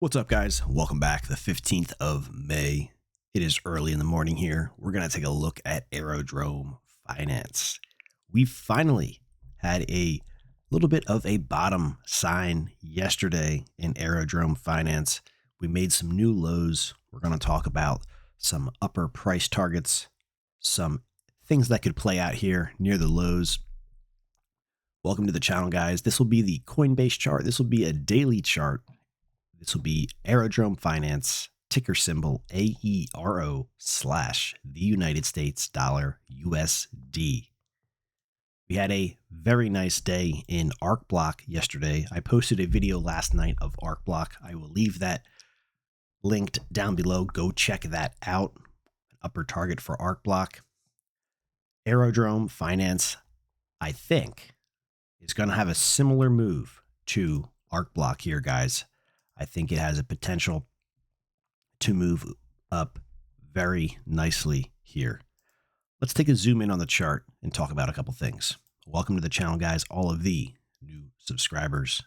What's up, guys? Welcome back. The 15th of May. It is early in the morning here. We're going to take a look at Aerodrome Finance. We finally had a little bit of a bottom sign yesterday in Aerodrome Finance. We made some new lows. We're going to talk about some upper price targets, some things that could play out here near the lows. Welcome to the channel, guys. This will be the Coinbase chart. This will be a daily chart. This will be Aerodrome Finance, ticker symbol AERO / the United States dollar USD. We had a very nice day in arcblock yesterday. I posted a video last night of arcblock. I will leave that linked down below. Go check that out. Upper target for arcblock. Aerodrome Finance, I think, is going to have a similar move to arcblock here, guys. I think it has a potential to move up very nicely here. Let's take a zoom in on the chart and talk about a couple things. Welcome to the channel, guys. All of the new subscribers,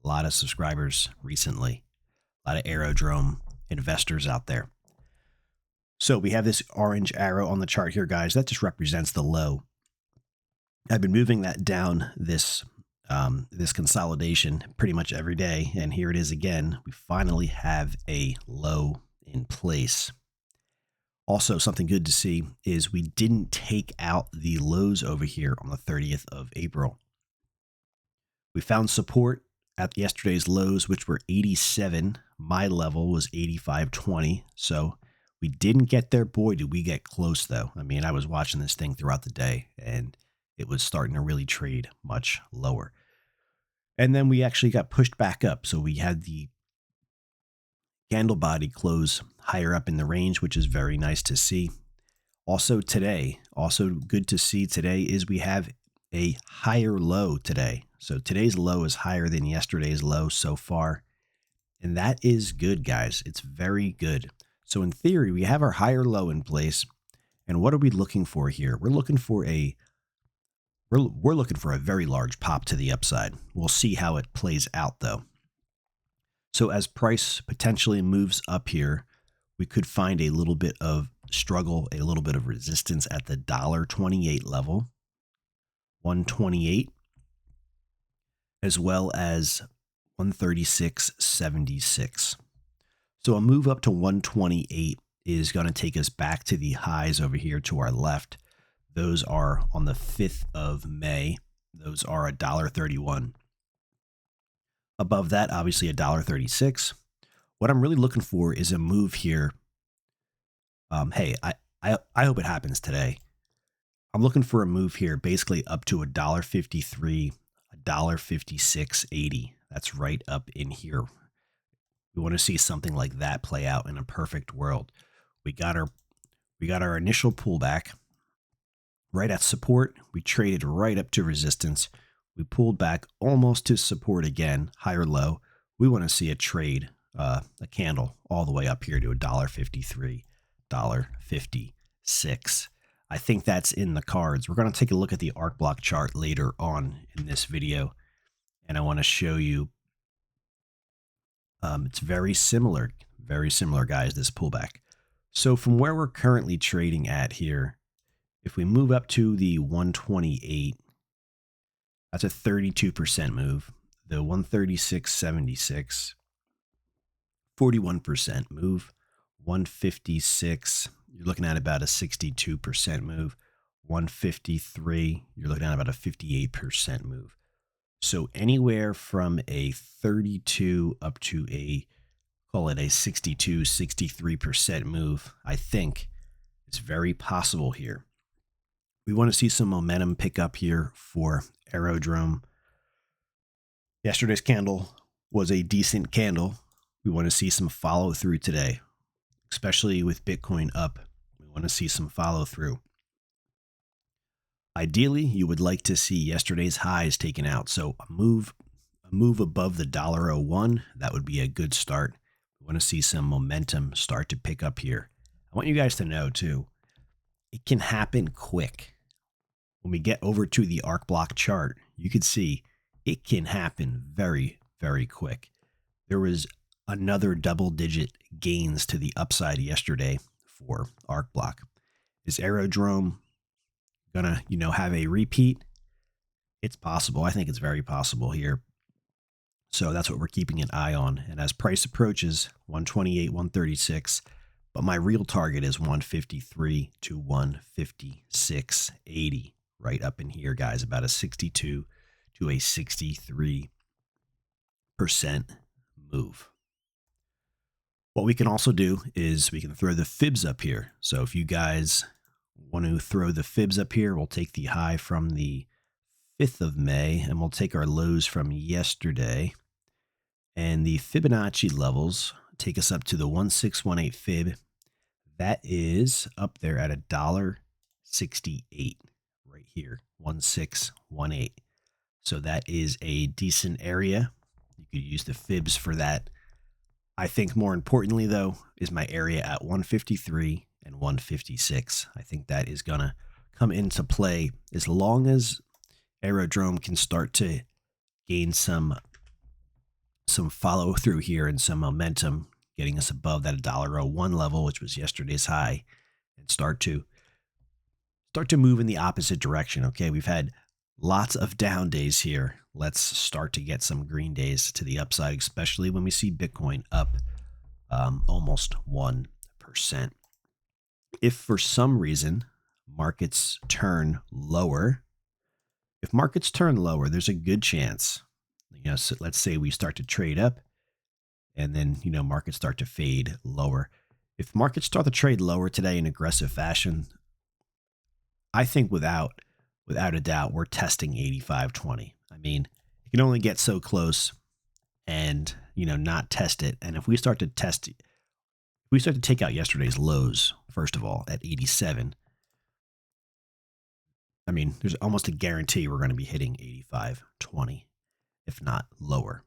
a lot of subscribers recently, a lot of Aerodrome investors out there. So we have this orange arrow on the chart here, guys. That just represents the low. I've been moving that down this consolidation pretty much every day, and here it is again. We finally have a low in place. Also, something good to see is we didn't take out the lows over here on the 30th of April. We found support at yesterday's lows, which were 87. My level was 85.20, so we didn't get there. Boy, did we get close, though. I mean, I was watching this thing throughout the day, and it was starting to really trade much lower. And then we actually got pushed back up. So we had the candle body close higher up in the range, which is very nice to see. Also today, also good to see today is we have a higher low today. So today's low is higher than yesterday's low so far. And that is good, guys. It's very good. So in theory, we have our higher low in place. And what are we looking for here? We're looking for a very large pop to the upside. We'll see how it plays out, though. So as price potentially moves up here, we could find a little bit of struggle, a little bit of resistance at the $1.28 level, 128, as well as 136.76. So a move up to 128 is going to take us back to the highs over here to our left. Those are on the 5th of May. Those are $1.31. Above that, obviously $1.36. What I'm really looking for is a move here. Hey, I hope it happens today. I'm looking for a move here, basically up to $1.53, $1.56.80. That's right up in here. We want to see something like that play out in a perfect world. We got our initial pullback. Right at support, we traded right up to resistance. We pulled back almost to support again, higher low. We want to see a trade, a candle all the way up here to $1.53, $1.56. I think that's in the cards. We're going to take a look at the arcblock chart later on in this video, and I want to show you. It's very similar, guys, this pullback. So from where we're currently trading at here, if we move up to the 128, that's a 32% move. The 136.76, 41% move. 156, you're looking at about a 62% move. 153, you're looking at about a 58% move. So anywhere from a 32 up to a, call it a 62, 63% move, I think it's very possible here. We want to see some momentum pick up here for Aerodrome. Yesterday's candle was a decent candle. We want to see some follow through today, especially with Bitcoin up. We want to see some follow through. Ideally, you would like to see yesterday's highs taken out. So a move above the $1.01, that would be a good start. We want to see some momentum start to pick up here. I want you guys to know too, it can happen quick. When we get over to the arcblock chart, you can see it can happen very, very quick. There was another double-digit gains to the upside yesterday for arcblock. Is Aerodrome gonna, have a repeat? It's possible. I think it's very possible here. So that's what we're keeping an eye on. And as price approaches 128, 136, but my real target is 153 to 156.80, right up in here, guys, about a 62 to a 63% move. What we can also do is we can throw the fibs up here. So if you guys want to throw the fibs up here, we'll take the high from the 5th of May and we'll take our lows from yesterday. And the Fibonacci levels take us up to the 1618 fib. That is up there at $1.68 right here, 1618. So that is a decent area. You could use the fibs for that. I think more importantly, though, is my area at 153 and 156. I think that is going to come into play as long as Aerodrome can start to gain some follow through here and some momentum, getting us above that $1.01 level, which was yesterday's high, and start to move in the opposite direction. Okay, we've had lots of down days here. Let's start to get some green days to the upside, especially when we see Bitcoin up almost 1%. If for some reason markets turn lower, there's a good chance, so let's say we start to trade up and then, markets start to fade lower. If markets start to trade lower today in aggressive fashion, I think without a doubt, we're testing 85.20. I mean, you can only get so close and, not test it. And if we start to take out yesterday's lows, first of all, at 87, I mean, there's almost a guarantee we're going to be hitting 85.20, if not lower.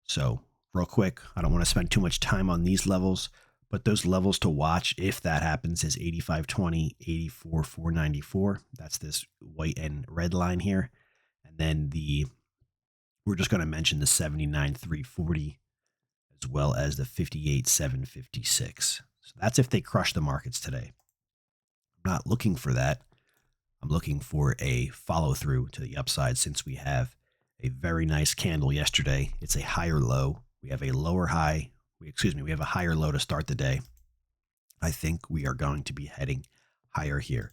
So real quick, I don't want to spend too much time on these levels, but those levels to watch if that happens is 85.20, 84.494. That's this white and red line here. And then we're just going to mention the 79.340 as well as the 58.756. So that's if they crush the markets today. I'm not looking for that. I'm looking for a follow through to the upside since we have a very nice candle yesterday. It's a higher low. We have a lower high. We have a higher low to start the day. I think we are going to be heading higher here.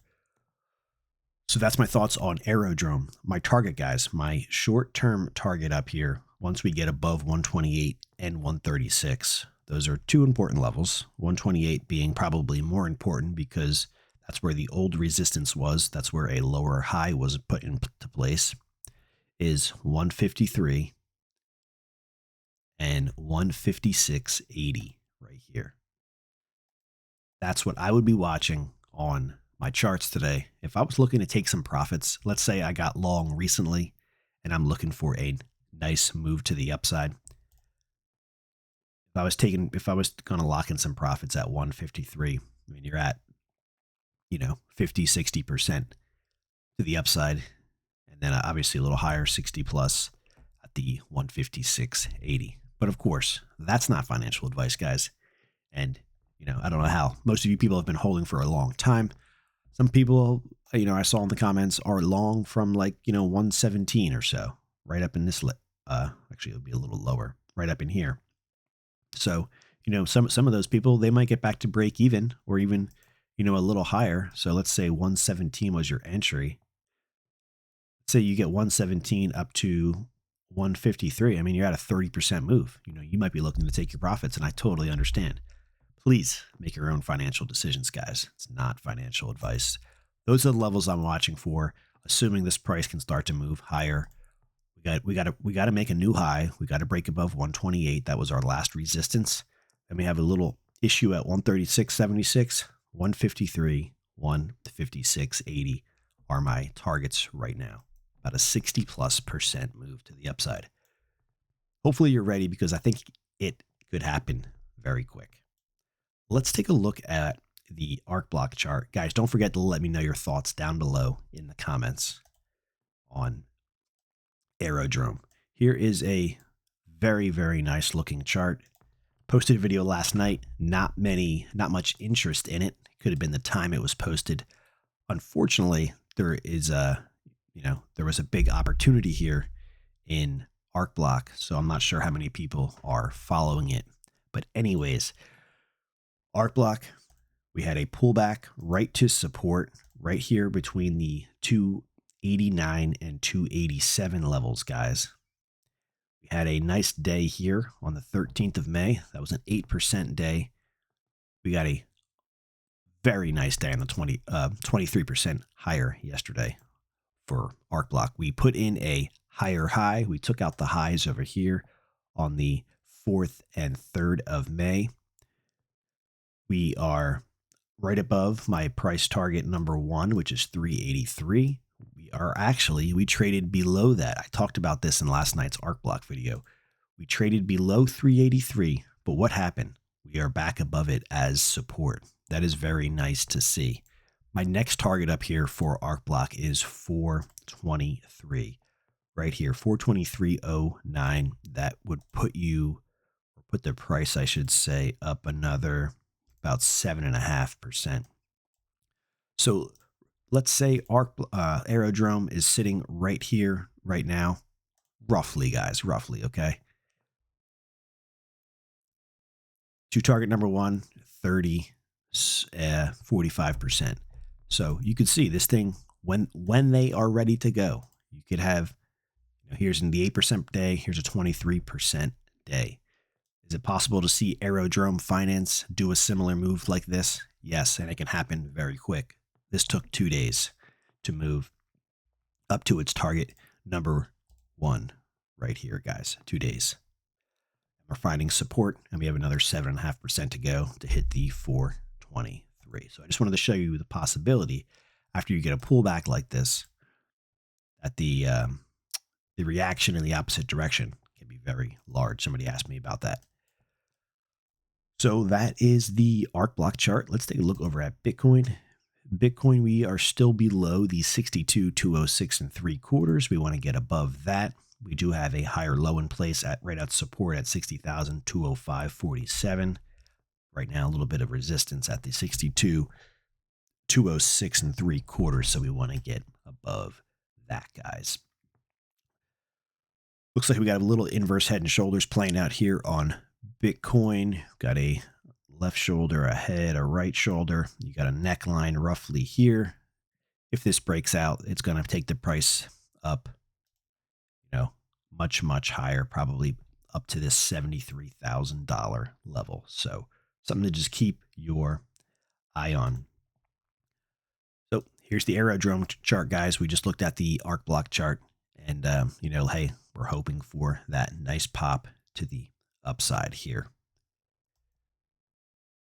So that's my thoughts on Aerodrome. My target, guys, my short-term target up here, once we get above 128 and 136, those are two important levels. 128 being probably more important because that's where the old resistance was. That's where a lower high was put into place, is 153 and 156.80 right here. That's what I would be watching on my charts today. If I was looking to take some profits, let's say I got long recently and I'm looking for a nice move to the upside. If I was going to lock in some profits at 153, I mean, you're at, 50, 60% to the upside. And then obviously a little higher, 60 plus at the 156.80. But of course, that's not financial advice, guys. And, I don't know how most of you people have been holding for a long time. Some people, I saw in the comments are long from 117 or so, right up in this, actually it'll be a little lower, right up in here. So, some of those people, they might get back to break even or even, a little higher. So let's say 117 was your entry. Say you get 117 up to 153. I mean, you're at a 30% move. You might be looking to take your profits, and I totally understand. Please make your own financial decisions, guys. It's not financial advice. Those are the levels I'm watching for, assuming this price can start to move higher. We got to make a new high. We got to break above 128. That was our last resistance. Then we have a little issue at 136.76, 153, 156.80 are my targets right now. About a 60+% move to the upside. Hopefully you're ready because I think it could happen very quick. Let's take a look at the arcblock chart. Guys, don't forget to let me know your thoughts down below in the comments on Aerodrome. Here is a very, very nice looking chart. Posted a video last night, not much interest in it. Could have been the time it was posted. Unfortunately, there was a big opportunity here in arcblock, so I'm not sure how many people are following it. But anyways, arcblock, we had a pullback right to support right here between the 289 and 287 levels, guys. We had a nice day here on the 13th of May. That was an 8% day. We got a very nice day on the 23% higher yesterday for arcblock. We put in a higher high. We took out the highs over here on the 4th and 3rd of May. We are right above my price target number 1, which is 383. We traded below that. I talked about this in last night's arcblock video. We traded below 383, but what happened? We are back above it as support. That is very nice to see. My next target up here for arcblock is 423. Right here, 423.09. That would put the price, I should say, up another about 7.5%. So let's say Aerodrome is sitting right here, right now, roughly, guys, roughly, okay? To target number 1, 30, 45%. So you can see this thing, when they are ready to go, you could have, here's in the 8% day, here's a 23% day. Is it possible to see Aerodrome Finance do a similar move like this? Yes, and it can happen very quick. This took 2 days to move up to its target number 1 right here, guys. 2 days. We're finding support, and we have another 7.5% to go to hit the 423. So I just wanted to show you the possibility after you get a pullback like this that the reaction in the opposite direction can be very large. Somebody asked me about that. So that is the arcblock chart. Let's take a look over at Bitcoin. Bitcoin, we are still below the 62,206 3/4. We want to get above that. We do have a higher low in place at right at support at 60,205.47. Right now, a little bit of resistance at the 62,206 3/4. So we want to get above that, guys. Looks like we got a little inverse head and shoulders playing out here on Bitcoin. Got a left shoulder, a head, a right shoulder. You got a neckline roughly here. If this breaks out, it's going to take the price up, much, much higher, probably up to this $73,000 level. So something to just keep your eye on. So here's the Aerodrome chart, guys. We just looked at the arcblock chart, and hey, we're hoping for that nice pop to the upside here.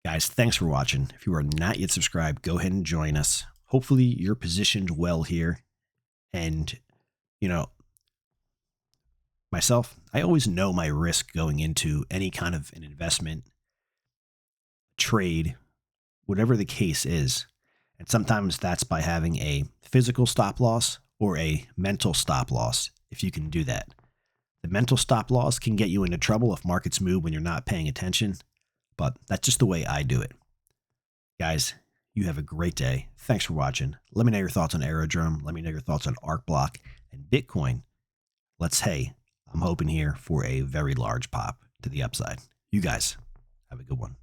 Guys, thanks for watching. If you are not yet subscribed, go ahead and join us. Hopefully you're positioned well here. And, myself, I always know my risk going into any kind of an investment, trade, whatever the case is. And sometimes that's by having a physical stop loss or a mental stop loss, if you can do that. The mental stop loss can get you into trouble if markets move when you're not paying attention, but that's just the way I do it. Guys, you have a great day. Thanks for watching. Let me know your thoughts on Aerodrome. Let me know your thoughts on arcblock and Bitcoin. I'm hoping here for a very large pop to the upside. You guys have a good one.